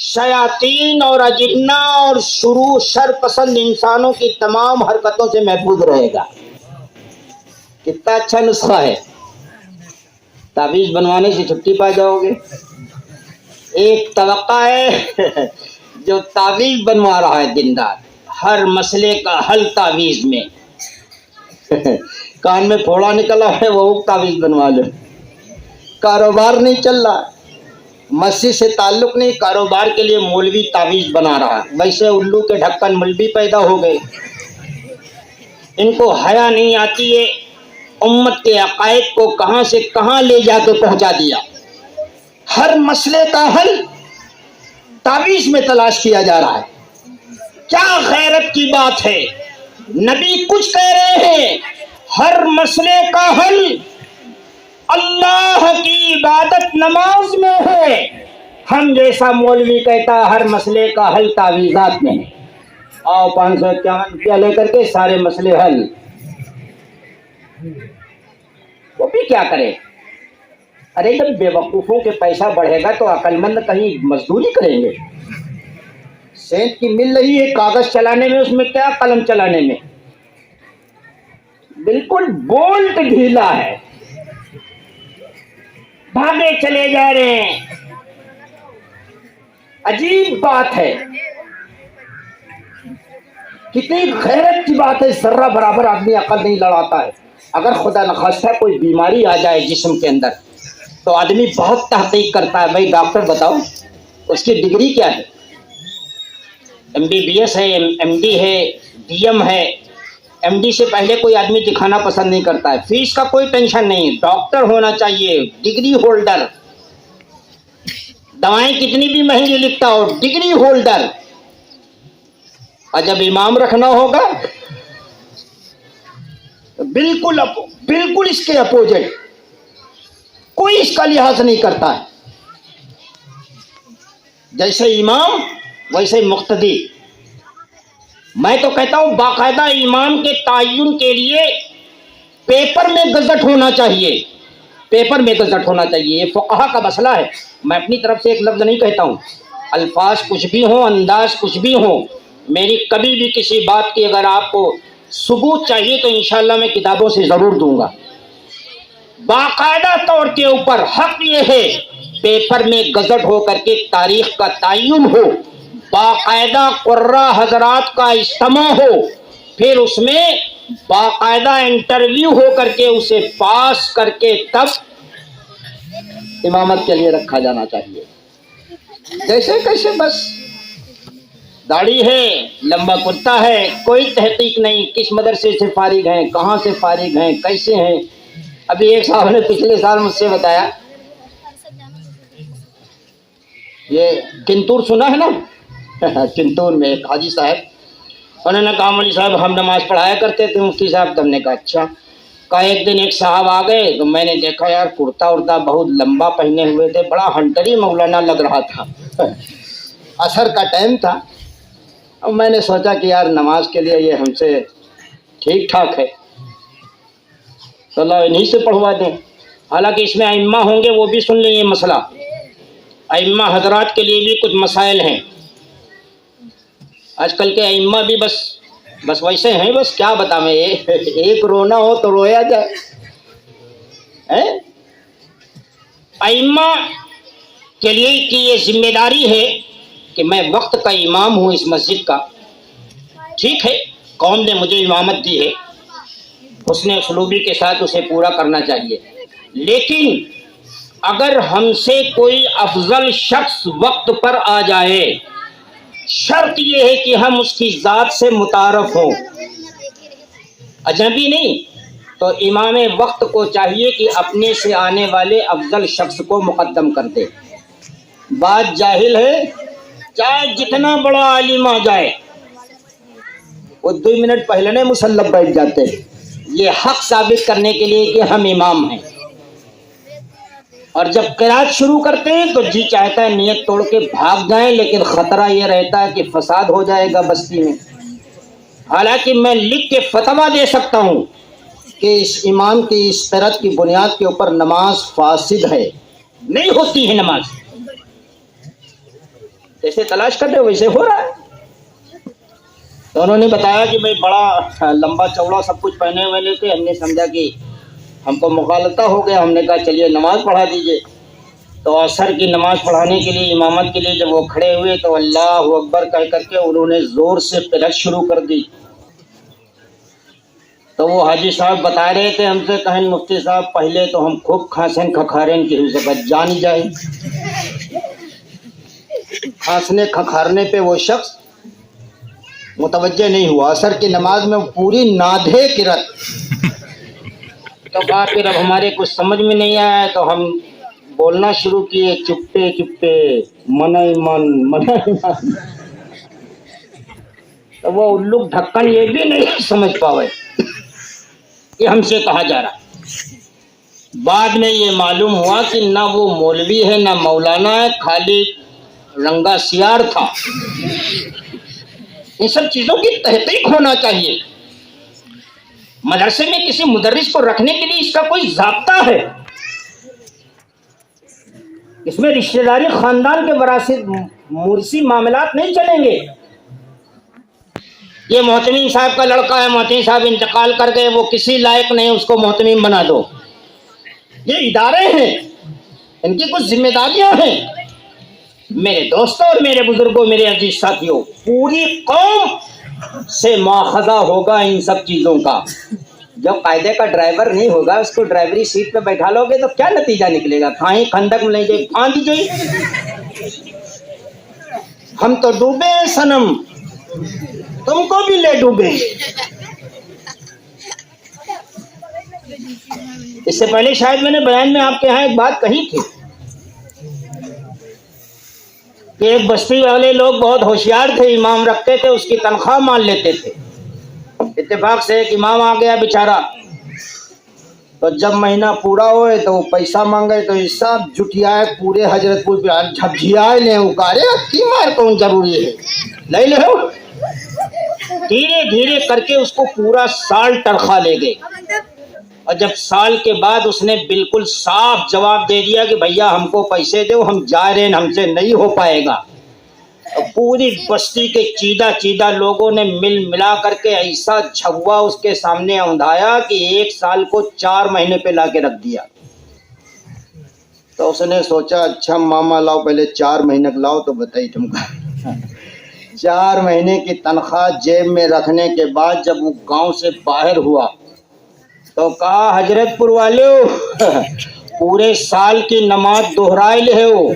شیاطین اور اجنہ اور شرور شر پسند انسانوں کی تمام حرکتوں سے محفوظ رہے گا۔ کتنا اچھا نسخہ ہے، تعویذ بنوانے سے چھٹی پا جاؤ گے۔ ایک طبقہ ہے جو تعویذ بنوا رہا ہے دن رات، ہر مسئلے کا حل تعویذ میں۔ کان میں پھوڑا نکلا ہے وہ تعویذ بنوا لو۔ کاروبار نہیں چل رہا، مسجد سے تعلق نہیں، کاروبار کے لیے مولوی تعویذ بنا رہا، ویسے الو کے ڈھکن مولوی پیدا ہو گئے۔ ان کو حیا نہیں آتی ہے، امت کے عقائد کو کہاں سے کہاں لے جا کے پہنچا دیا۔ ہر مسئلے کا حل تعویذ میں تلاش کیا جا رہا ہے۔ کیا غیرت کی بات ہے، نبی کچھ کہہ رہے ہیں، ہر مسئلے کا حل اللہ کی عبادت نماز میں ہے۔ ہم جیسا مولوی کہتا ہے ہر مسئلے کا حل تعویذات میں ہے، آؤ 551 روپیہ لے کر کے سارے مسئلے حل۔ وہ بھی کیا کرے؟ ارے جب بے وقوفوں کے پیسہ بڑھے گا تو عقل مند کہیں مزدوری کریں گے؟ سینٹ کی مل رہی ہے کاغذ چلانے میں، اس میں کیا قلم چلانے میں؟ بالکل بولٹ ڈھیلا ہے، بھاگے چلے جا رہے ہیں۔ عجیب بات ہے، کتنی غیرت کی بات ہے، ذرہ برابر آدمی عقل نہیں لڑاتا ہے۔ اگر خدا نخواستہ کوئی بیماری آ جائے جسم کے اندر تو آدمی بہت تحقیق کرتا ہے، بھائی ڈاکٹر بتاؤ اس کی ڈگری کیا ہے، MBBS ہے، MD ہے، DM ہے۔ MD سے پہلے کوئی آدمی دکھانا پسند نہیں کرتا ہے، فیس کا کوئی ٹینشن نہیں، ڈاکٹر ہونا چاہیے، ڈگری ہولڈر، دوائیں کتنی بھی مہنگی لکھتا ہو، ڈگری ہولڈر۔ اور جب امام رکھنا ہوگا بالکل اس کے اپوزٹ، کوئی اس کا لحاظ نہیں کرتا ہے، جیسے امام ویسے مقتدی۔ میں تو کہتا ہوں باقاعدہ امام کے تعین کے لیے پیپر میں گزٹ ہونا چاہیے، پیپر میں گزٹ ہونا چاہیے۔ یہ فقہا کا مسئلہ ہے، میں اپنی طرف سے ایک لفظ نہیں کہتا ہوں، الفاظ کچھ بھی ہوں، انداز کچھ بھی ہوں، میری کبھی بھی کسی بات کی اگر آپ کو ثبوت چاہیے تو انشاءاللہ میں کتابوں سے ضرور دوں گا۔ باقاعدہ طور کے اوپر حق یہ ہے پیپر میں گزٹ ہو کر کے تاریخ کا تعین ہو، باقاعدہ قراء حضرات کا اجتماع ہو، پھر اس میں باقاعدہ انٹرویو ہو کر کے اسے پاس کر کے تب امامت کے لیے رکھا جانا چاہیے۔ جیسے کیسے بس داڑھی ہے، لمبا کرتا ہے، کوئی تحقیق نہیں، کس مدرسے سے فارغ ہیں، کہاں سے فارغ ہیں، کیسے ہیں۔ ابھی ایک صاحب نے پچھلے سال مجھ سے بتایا، یہ کنتور سنا ہے نا، کنتور میں ایک حاجی صاحب، انہوں نے کہا مولوی صاحب ہم نماز پڑھایا کرتے تھے مفتی صاحب، تم نے کہا اچھا۔ کہا ایک دن ایک صاحب آ گئے تو میں نے دیکھا یار کرتا ارتا بہت لمبا پہنے ہوئے تھے، بڑا ہنٹری مولانا لگ رہا تھا، عصر کا ٹائم تھا۔ اب میں نے سوچا کہ یار نماز کے لیے یہ ہم سے ٹھیک ٹھاک ہے تو اللہ انہیں سے پڑھوا دیں۔ حالانکہ اس میں ائمہ ہوں گے وہ بھی سن لیں یہ مسئلہ، ائمہ حضرات کے لیے بھی کچھ مسائل ہیں۔ آج کل کے ائمہ بھی بس ویسے ہیں، بس کیا بتاؤں میں، ایک رونا ہو تو رویا جائے۔ ائمہ کے لیے کی یہ ذمہ داری ہے کہ میں وقت کا امام ہوں اس مسجد کا، ٹھیک ہے قوم نے مجھے امامت دی ہے، حسن اسلوبی کے ساتھ اسے پورا کرنا چاہیے، لیکن اگر ہم سے کوئی افضل شخص وقت پر آ جائے، شرط یہ ہے کہ ہم اس کی ذات سے متعارف ہوں، اجنبی نہیں۔ تو امام وقت کو چاہیے کہ اپنے سے آنے والے افضل شخص کو مقدم کر دے۔ بات جاہل ہے، چاہے جتنا بڑا عالم آ جائے وہ 2 منٹ پہلے نے مسلح بیٹھ جاتے ہیں، یہ حق ثابت کرنے کے لیے کہ ہم امام ہیں۔ اور جب قرات شروع کرتے ہیں تو جی چاہتا ہے نیت توڑ کے بھاگ جائیں، لیکن خطرہ یہ رہتا ہے کہ فساد ہو جائے گا بستی میں۔ حالانکہ میں لکھ کے فتویٰ دے سکتا ہوں کہ اس امام کی اس قرات کی بنیاد کے اوپر نماز فاسد ہے، نہیں ہوتی ہے نماز۔ جیسے تلاش کرتے ہو ویسے ہو رہا ہے. تو انہوں نے بتایا کہ بھائی بڑا لمبا چوڑا سب کچھ پہنے ہوئے تھے. ہم نے سمجھا کہ ہم کو مغالطہ ہو گیا. ہم نے کہا چلیے نماز پڑھا دیجئے. تو عصر کی نماز پڑھانے کے لیے امامت کے لیے جب وہ کھڑے ہوئے تو اللہ اکبر کہہ کر کے انہوں نے زور سے قرأت شروع کر دی. تو وہ حاجی صاحب بتا رہے تھے ہم سے, کہیں مفتی صاحب پہلے تو ہم خوب کھانسن کھکھارین کی حفظ جان جائے. کھانسنے کھکھارنے پہ وہ شخص متوجہ نہیں ہوا. عصر کی نماز میں پوری نادھے قرأت. تو کہا پھر اب ہمارے کچھ سمجھ میں نہیں آیا تو ہم بولنا شروع کیے چپے چپے من من. تو وہ الو ڈھکن یہ بھی نہیں سمجھ پاوے کہ ہم سے کہا جا رہا. بعد میں یہ معلوم ہوا کہ نہ وہ مولوی ہے نہ مولانا ہے, خالی رنگا سیار تھا. ان سب چیزوں کی تحقیق ہونا چاہیے. مدرسے میں کسی مدرس کو رکھنے کے لیے اس کا کوئی ضابطہ ہے. اس میں رشتہ داری خاندان کے وراثت مورثی معاملات نہیں چلیں گے. یہ محتمین صاحب کا لڑکا ہے, محتمین صاحب انتقال کر گئے, وہ کسی لائق نہیں, اس کو محتمین بنا دو. یہ ادارے ہیں, ان کی کچھ ذمہ داریاں ہیں. میرے دوستوں اور میرے بزرگوں, میرے عزیز ساتھیوں, پوری قوم سے مواخذہ ہوگا ان سب چیزوں کا. جو قاعدے کا ڈرائیور نہیں ہوگا اس کو ڈرائیوری سیٹ پہ بیٹھا لو گے تو کیا نتیجہ نکلے گا؟ کھائیں کھندک میں لیں گے, پھاند دیجیے. ہم تو ڈوبے ہیں صنم, تم کو بھی لے ڈوبے. اس سے پہلے شاید میں نے بیان میں آپ کے ہاں ایک بات کہی تھی کہ ایک بستی والے لوگ بہت ہوشیار تھے, امام رکھتے تھے, اس کی تنخواہ مان لیتے تھے. اتفاق سے ایک امام آ گیا بیچارہ, تو جب مہینہ پورا ہوئے تو وہ پیسہ مانگے تو سب جٹیائے پورے حضرت پور پہ جھپجھیائے نے اکارے کی مار کون ضروری ہے لے لے. دھیرے دھیرے کر کے اس کو پورا سال تنخواہ لے گئے. اور جب سال کے بعد اس نے بالکل صاف جواب دے دیا کہ بھیا ہم کو پیسے دو, ہم جا رہے ہیں, ہم سے نہیں ہو پائے گا. پوری بستی کے چیدہ چیدہ لوگوں نے مل ملا کر کے ایسا جھوا اس کے سامنے اوندھایا کہ 1 سال کو 4 مہینے پہ لا کے رکھ دیا. تو اس نے سوچا اچھا ماما لاؤ, پہلے 4 مہینے لاؤ تو بتائی تم کا. 4 مہینے کی تنخواہ جیب میں رکھنے کے بعد جب وہ گاؤں سے باہر ہوا تو کہا حضرت پور والو پورے سال کی نماز دہرائے لے ہو,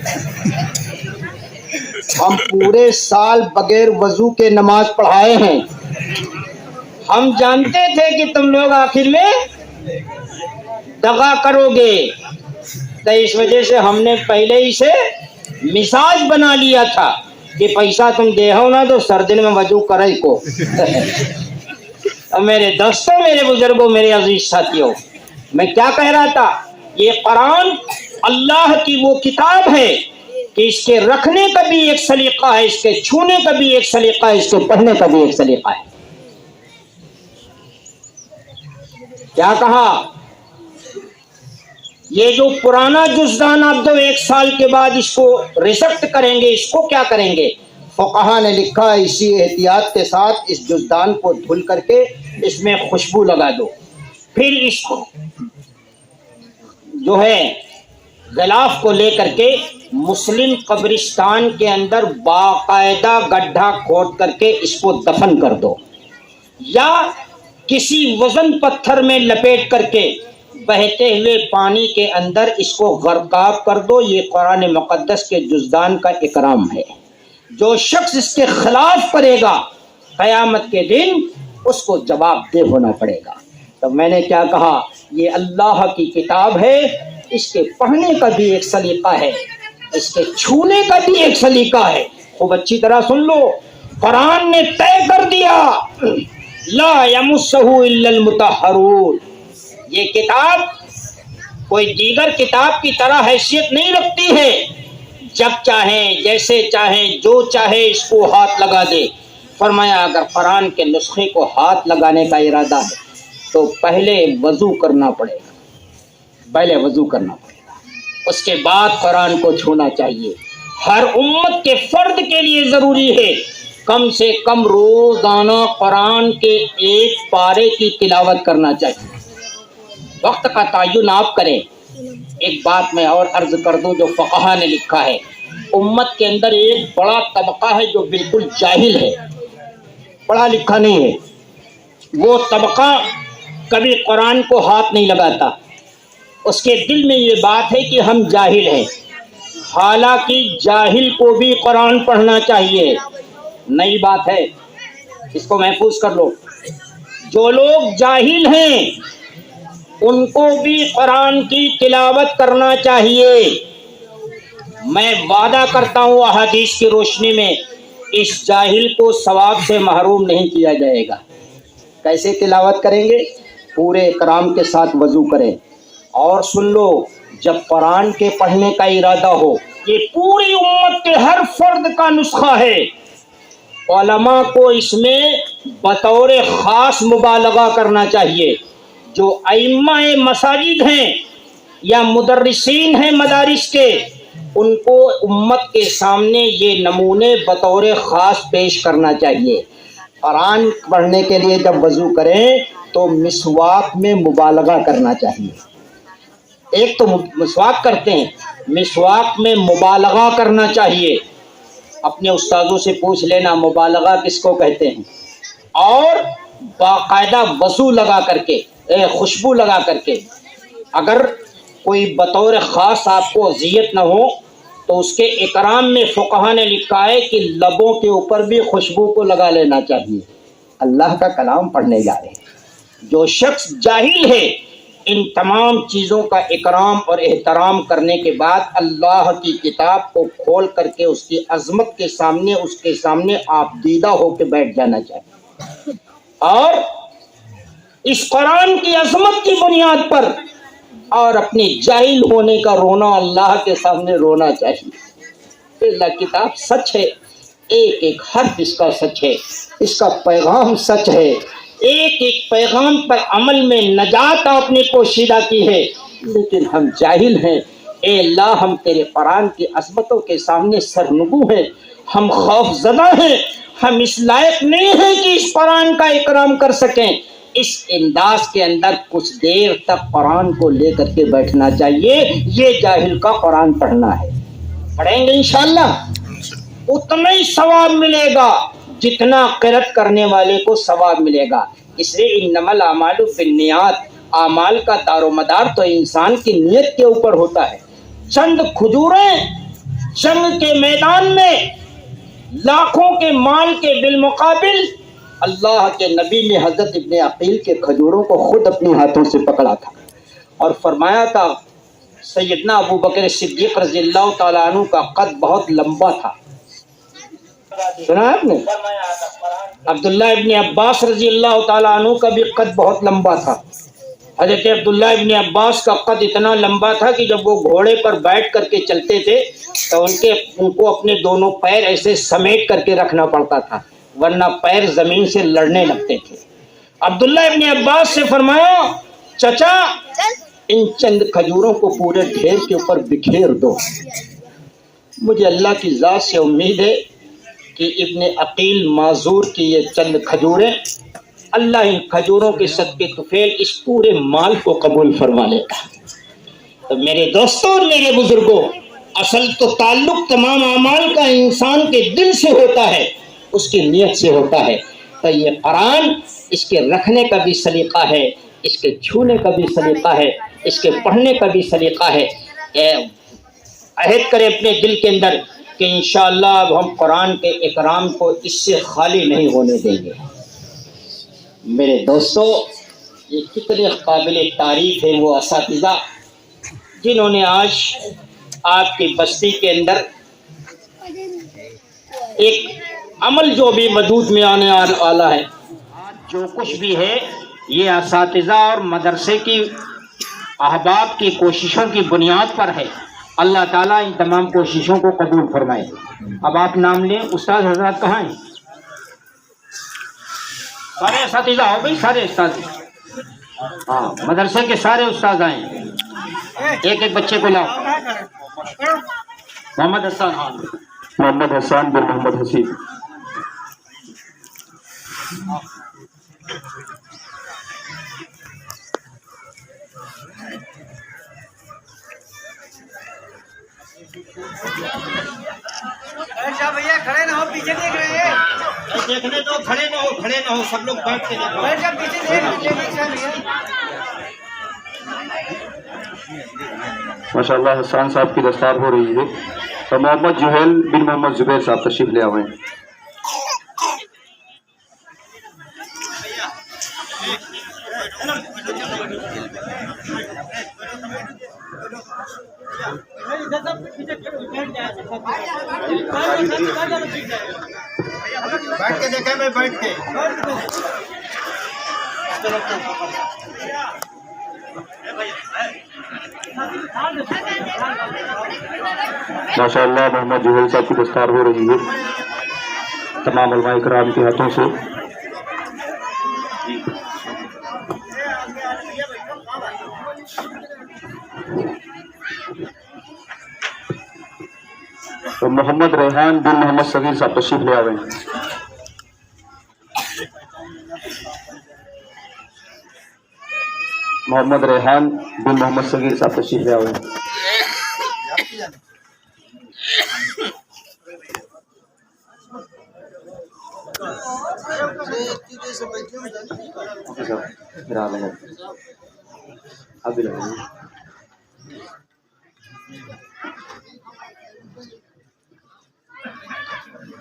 ہم پورے سال بغیر وضو کے نماز پڑھائے ہیں. ہم جانتے تھے کہ تم لوگ آخر میں دغا کرو گے, تو اس وجہ سے ہم نے پہلے ہی سے مزاج بنا لیا تھا کہ پیسہ تم دے ہو نا تو سردن میں وضو کرے کو. اور میرے دوستوں, میرے بزرگوں, میرے عزیز ساتھیوں, میں کیا کہہ رہا تھا, یہ قرآن اللہ کی وہ کتاب ہے کہ اس کے رکھنے کا بھی ایک سلیقہ ہے, اس کے چھونے کا بھی ایک سلیقہ ہے, اس کے پڑھنے کا بھی ایک سلیقہ ہے. کیا کہا, یہ جو پرانا جزدان آپ جو 1 سال کے بعد اس کو ریسپٹ کریں گے, اس کو کیا کریں گے؟ فقہا نے لکھا اسی احتیاط کے ساتھ اس جزدان کو دھل کر کے اس میں خوشبو لگا دو, پھر اس کو جو ہے غلاف کو لے کر کے مسلم قبرستان کے اندر باقاعدہ گڈھا کھود کر کے اس کو دفن کر دو, یا کسی وزن پتھر میں لپیٹ کر کے بہتے ہوئے پانی کے اندر اس کو غرقاب کر دو. یہ قرآن مقدس کے جزدان کا اکرام ہے. جو شخص اس کے خلاف کرے گا قیامت کے دن اس کو جواب دہ ہونا پڑے گا. تو میں نے کیا کہا, یہ اللہ کی کتاب ہے, اس کے پڑھنے کا بھی ایک سلیقہ ہے, اس کے چھونے کا بھی ایک سلیقہ ہے. خوب اچھی طرح سن لو, قرآن نے طے کر دیا لا یمسہ الا المطہرون. یہ کتاب کوئی دیگر کتاب کی طرح حیثیت نہیں رکھتی ہے, جب چاہیں جیسے چاہیں جو چاہے اس کو ہاتھ لگا دے. فرمایا اگر قرآن کے نسخے کو ہاتھ لگانے کا ارادہ ہے تو پہلے وضو کرنا پڑے گا, پہلے وضو کرنا پڑے گا, اس کے بعد قرآن کو چھونا چاہیے. ہر امت کے فرد کے لیے ضروری ہے کم سے کم روزانہ قرآن کے ایک پارے کی تلاوت کرنا چاہیے. وقت کا تعین آپ کریں. ایک بات میں اور عرض کر دوں جو فقہا نے لکھا ہے، امت کے اندر ایک بڑا طبقہ ہے جو بالکل جاہل ہے، پڑھا لکھا نہیں ہے. وہ طبقہ کبھی قرآن کو ہاتھ نہیں لگاتا، اس کے دل میں یہ بات ہے کہ ہم جاہل ہیں. حالانکہ جاہل کو بھی قرآن پڑھنا چاہیے. نئی بات ہے، اس کو محفوظ کر لو. جو لوگ جاہل ہیں ان کو بھی قرآن کی تلاوت کرنا چاہیے. میں وعدہ کرتا ہوں احادیث کی روشنی میں اس جاہل کو ثواب سے محروم نہیں کیا جائے گا. کیسے تلاوت کریں گے؟ پورے اکرام کے ساتھ وضو کریں. اور سن لو، جب قرآن کے پڑھنے کا ارادہ ہو، یہ پوری امت کے ہر فرد کا نسخہ ہے. علماء کو اس میں بطور خاص مبالغہ کرنا چاہیے. جو ائمہ مساجد ہیں یا مدرسین ہیں مدارس کے، ان کو امت کے سامنے یہ نمونے بطور خاص پیش کرنا چاہیے. قرآن پڑھنے کے لیے جب وضو کریں تو مسواک میں مبالغہ کرنا چاہیے. ایک تو مسواک کرتے ہیں، مسواک میں مبالغہ کرنا چاہیے. اپنے استاذوں سے پوچھ لینا مبالغہ کس کو کہتے ہیں. اور باقاعدہ وضو لگا کر کے، خوشبو لگا کر کے، اگر کوئی بطور خاص آپ کو اذیت نہ ہو تو اس کے اکرام میں فقہا نے لکھا ہے کہ لبوں کے اوپر بھی خوشبو کو لگا لینا چاہیے. اللہ کا کلام پڑھنے جا رہے ہیں. جو شخص جاہل ہے ان تمام چیزوں کا اکرام اور احترام کرنے کے بعد اللہ کی کتاب کو کھول کر کے اس کی عظمت کے سامنے، اس کے سامنے آپ دیدہ ہو کے بیٹھ جانا چاہیے. اور اس قرآن کی عظمت کی بنیاد پر اور اپنے جاہل ہونے کا رونا اللہ کے سامنے رونا چاہیے. اللہ کتاب سچ ہے، ایک ایک حرف اس کا سچ ہے، اس کا پیغام سچ ہے. ایک ایک پیغام پر عمل میں نجات آپ نے پوشیدہ کی ہے، لیکن ہم جاہل ہیں. اے اللہ، ہم تیرے قرآن کی عظمتوں کے سامنے سرنگو ہیں، ہم خوف زدہ ہیں. ہم اس لائق نہیں ہیں کہ اس قرآن کا اکرام کر سکیں. اس انداز کے اندر کچھ دیر تک قرآن کو لے کر کے بیٹھنا چاہیے. یہ جاہل کا قرآن پڑھنا ہے. پڑھیں گے انشاءاللہ اتنا ہی ثواب ملے گا جتنا قرأت کرنے والے کو ثواب ملے گا. اس لیے انما الاعمال بالنیات، اعمال کا دار و مدار تو انسان کی نیت کے اوپر ہوتا ہے. چند کھجوریں جنگ کے میدان میں لاکھوں کے مال کے بالمقابل اللہ کے نبی نے حضرت ابن عقیل کے کھجوروں کو خود اپنے ہاتھوں سے پکڑا تھا اور فرمایا تھا سیدنا ابو بکر صدیق رضی اللہ تعالیٰ عنہ کا قد بہت لمبا تھا. سنا آپ نے؟ عبداللہ ابن عباس رضی اللہ تعالیٰ عنہ کا بھی قد بہت لمبا تھا. حضرت عبداللہ ابن عباس کا قد اتنا لمبا تھا کہ جب وہ گھوڑے پر بیٹھ کر کے چلتے تھے تو ان کو اپنے دونوں پیر ایسے سمیٹ کر کے رکھنا پڑتا تھا، ورنہ پیر زمین سے لڑنے لگتے تھے. عبداللہ ابن عباس سے فرمایا چچا ان چند کھجوروں کو پورے ڈھیر کے اوپر بکھیر دو. مجھے اللہ کی ذات سے امید ہے کہ ابن عقیل معذور کی یہ چند کھجوریں اللہ ان کھجوروں کے صدقے طفیل اس پورے مال کو قبول فرما لیتا. تو میرے دوستوں اور میرے بزرگوں، اصل تو تعلق تمام اعمال کا انسان کے دل سے ہوتا ہے، اس کی نیت سے ہوتا ہے. تو یہ قرآن، اس کے رکھنے کا بھی سلیقہ ہے، اس کے چھونے کا بھی سلیقہ ہے، اس کے پڑھنے کا بھی سلیقہ ہے. عہد کریں اپنے دل کے اندر کہ انشاءاللہ اب ہم قرآن کے اکرام کو اس سے خالی نہیں ہونے دیں گے. میرے دوستو، یہ کتنے قابل تعریف ہیں وہ اساتذہ جنہوں نے آج آپ کی بستی کے اندر ایک عمل جو بھی وجود میں آنے والا ہے، جو کچھ بھی ہے یہ اساتذہ اور مدرسے کی احباب کی کوششوں کی بنیاد پر ہے. اللہ تعالیٰ ان تمام کوششوں کو قبول فرمائے. اب آپ نام لیں. استاد حضرات کہاں ہیں؟ سارے اساتذہ ہو گئی، سارے استاد، ہاں مدرسے کے سارے استاد آئیں. ایک ایک بچے کو لاؤ. محمد حسان خان. محمد حسان بن محمد حسین. بھیا کھڑے نہ ہو پیچھے دیکھ رہے ہیں دیکھنے دو کھڑے نہ ہو سب لوگ بیٹھ کے دیکھو. بھائی صاحب پیچھے دیکھ ماشاء اللہ حسان صاحب کی دستار ہو رہی ہے. تو محمد جوہیل بن محمد زبیر صاحب تشریف لے آئے ہیں. بیٹھ کے دیکھیں میں بیٹھ کے. ماشاء اللہ محمد جوہیل صاحب کی دستار ہو رہی ہے تمام علماء کرام کے ہاتھوں سے. تو محمد ریحان بن محمد صغیر صاحب تشریف لے آئے ہیں. محمد ریحان بن محمد صغیر صاحب تشریف لے آئے ہیں.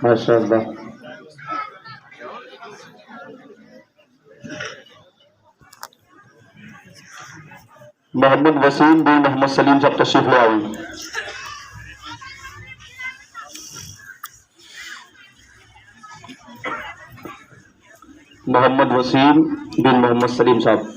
ماشاء اللہ. محمد وسیم بن محمد سلیم صاحب تشریف لے آئے. محمد وسیم بن محمد سلیم صاحب.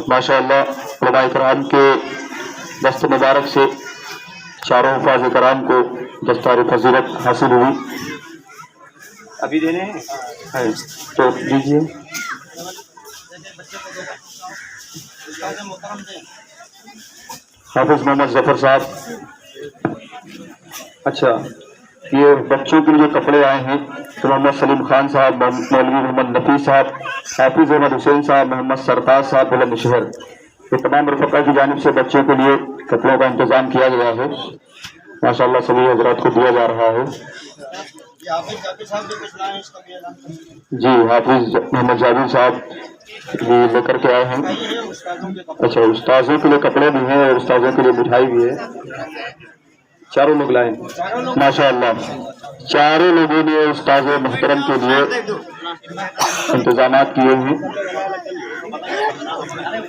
ماشاء اللہ علماء کرام کے دست مبارک سے چاروں حفاظ کرام کو دستار فضیلت حاصل ہوئی. ابھی دینے ہیں تو دیجیے. حافظ محمد ظفر صاحب. اچھا یہ بچوں کے لیے کپڑے آئے ہیں تو محمد سلیم خان صاحب, مولوی محمد نفیس صاحب, حافظ احمد حسین صاحب, محمد سرتاج صاحب بلند شہر, یہ تمام رفقا کی جانب سے بچوں کے لیے کپڑوں کا انتظام کیا گیا ہے. ماشاء اللہ سبھی حضرات کو دیا جا رہا ہے. جی حافظ محمد جاوید صاحب بھی لے کر کے آئے ہیں. اچھا استاذوں کے لیے کپڑے بھی ہیں اور استاذوں کے لیے مٹھائی بھی ہے. چاروں لوگ لائے ماشاء اللہ. چاروں لوگوں نے استاذ محترم کے لیے انتظامات کیے ہیں.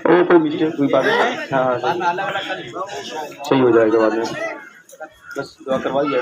کوئی مسٹیک کوئی بات نہیں, ہاں صحیح ہو جائے گا بعد میں, بس دعا کروائیے.